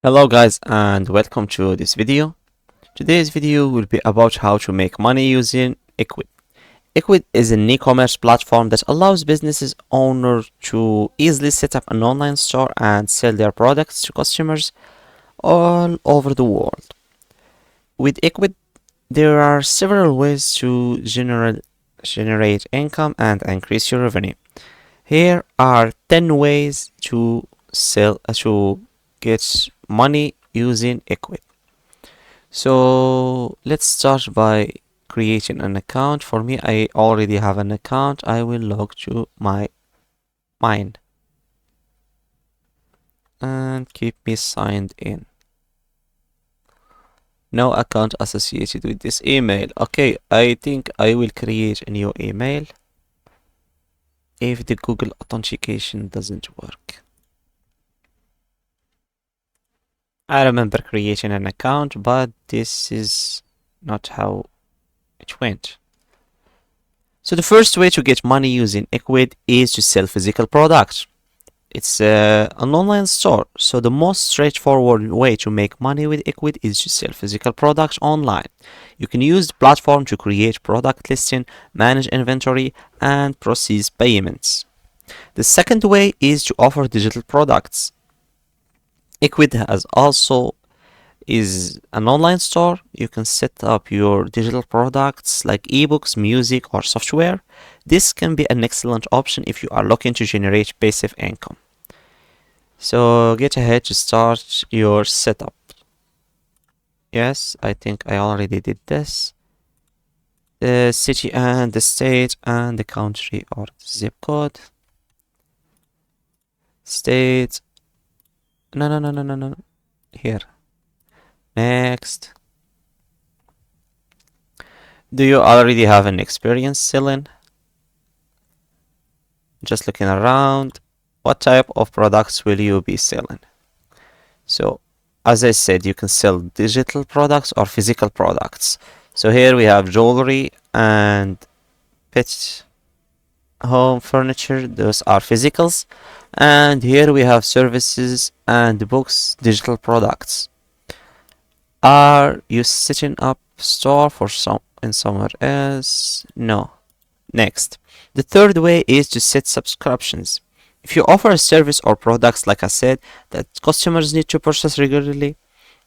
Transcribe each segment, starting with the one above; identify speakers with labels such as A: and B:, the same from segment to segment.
A: Hello guys and welcome to this video. Today's video will be about how to make money using Ecwid. Ecwid is an e-commerce platform that allows businesses owners to easily set up an online store and sell their products to customers all over the world. With Ecwid, there are several ways to generate income and increase your revenue. Here are 10 ways to get money using Ecwid. So let's start by creating an account. For me, I already have an account. I will log to mine and keep me signed in. No account associated with this email. Okay, I think I will create a new email if the Google authentication doesn't work. I remember creating an account, but this is not how it went. So the first way to get money using Ecwid is to sell physical products. It's an online store, so the most straightforward way to make money with Ecwid is to sell physical products online. You can use the platform to create product listing, manage inventory, and process payments. The second way is to offer digital products. Ecwid is an online store. You can set up your digital products like ebooks, music, or software. This can be an excellent option if you are looking to generate passive income. So get ahead to start your setup. Yes, I think I already did this. The city and the state and the country or the zip code. State. No. Here. Next. Do you already have an experience selling? Just looking around. What type of products will you be selling? So, as I said, you can sell digital products or physical products. So here we have jewelry and pet home furniture. Those are physicals. And here we have services and books, digital products. Are you setting up store for somewhere else? No. Next. The third way is to set subscriptions. If you offer a service or products, like I said, that customers need to purchase regularly,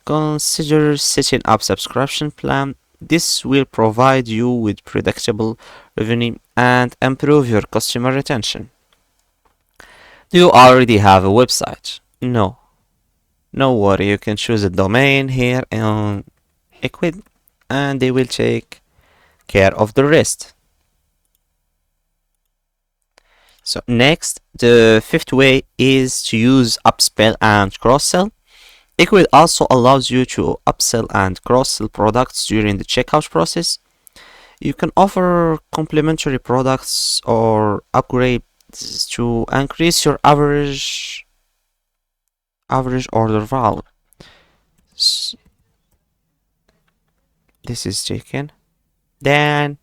A: consider setting up subscription plan. This will provide you with predictable revenue and improve your customer retention. Do you already have a website? No. No worry, you can choose a domain here on Ecwid and they will take care of the rest. So next, the fifth way is to use upsell and cross-sell. Ecwid also allows you to upsell and cross-sell products during the checkout process. You can offer complementary products or upgrades to increase your average order value. This is taken. Then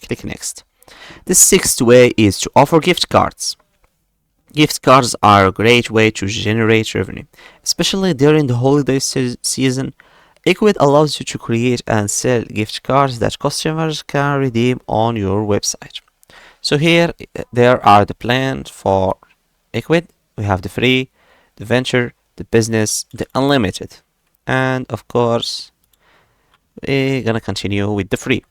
A: click next. The sixth way is to offer gift cards. Gift cards are a great way to generate revenue, especially during the holiday season. Ecwid allows you to create and sell gift cards that customers can redeem on your website. So here there are the plans for Ecwid. We have the free, the venture, the business, the unlimited, and of course we're gonna continue with the free.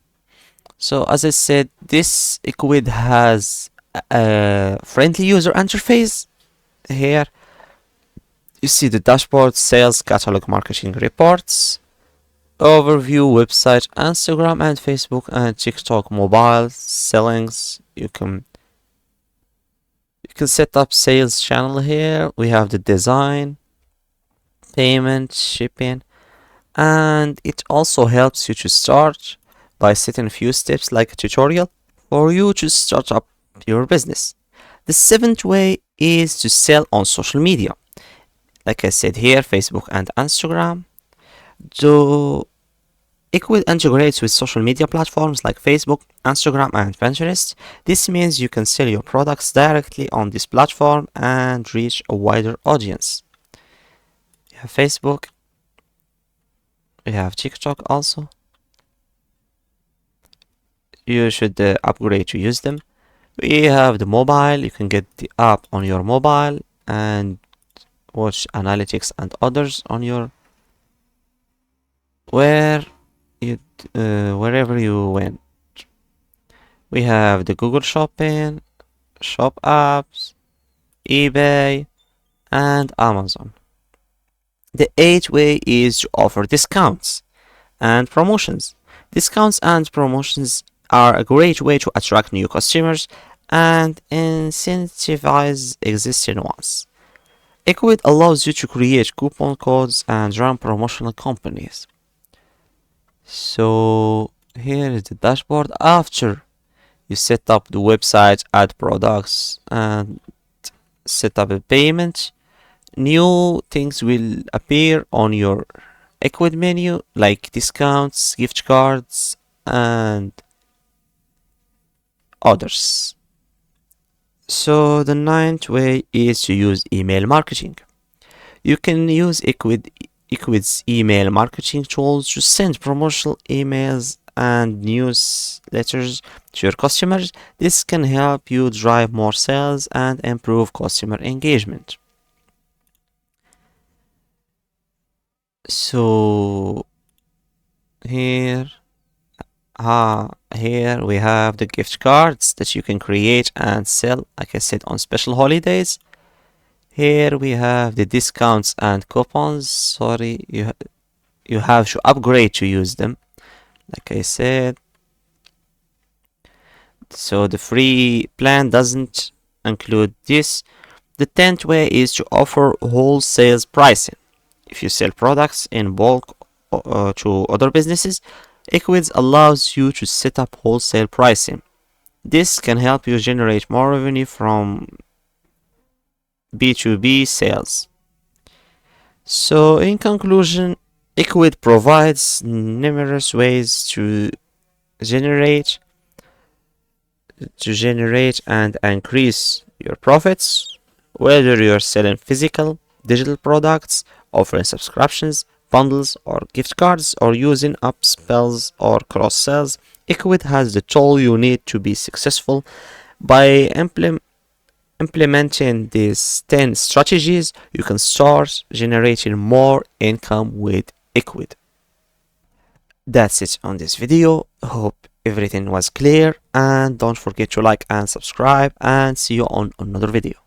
A: So as I said, this Ecwid has a friendly user interface. Here you see the dashboard, sales, catalog, marketing reports, overview, website, Instagram and Facebook and TikTok mobile sellings. You can set up sales channel here. We have the design, payment, shipping, and it also helps you to start by setting a few steps like a tutorial for you to start up your business. The seventh way is to sell on social media. Like I said here, Facebook and Instagram. Ecwid integrates with social media platforms like Facebook, Instagram, and Pinterest. This means you can sell your products directly on this platform and reach a wider audience. We have Facebook. We have TikTok also. You should upgrade to use them. We have the mobile. You can get the app on your mobile and watch analytics and others on your where you wherever you went. We have the Google Shopping, Shop apps, eBay, and Amazon. The eighth way is to offer discounts and promotions. Discounts and promotions are a great way to attract new customers and incentivize existing ones. Ecwid allows you to create coupon codes and run promotional campaigns. So here is the dashboard after you set up the website, add products, and set up a payment. New things will appear on your Ecwid menu like discounts, gift cards, and others. So the ninth way is to use email marketing. You can use Ecwid's email marketing tools to send promotional emails and newsletters to your customers. This can help you drive more sales and improve customer engagement. So here here we have the gift cards that you can create and sell, like I said, on special holidays. Here we have the discounts and coupons. Sorry, you have to upgrade to use them, like I said. So the free plan doesn't include this. The 10th way is to offer wholesale pricing. If you sell products in bulk to other businesses, Ecwid allows you to set up wholesale pricing. This can help you generate more revenue from B2B sales. So in conclusion, Ecwid provides numerous ways generate to generate and increase your profits, whether you're selling physical, digital products, offering subscriptions, bundles, or gift cards, or using upsells or cross sells. Ecwid has the tool you need to be successful. By implementing these 10 strategies, you can start generating more income with Ecwid. That's it on this video. Hope everything was clear, and don't forget to like and subscribe, and see you on another video.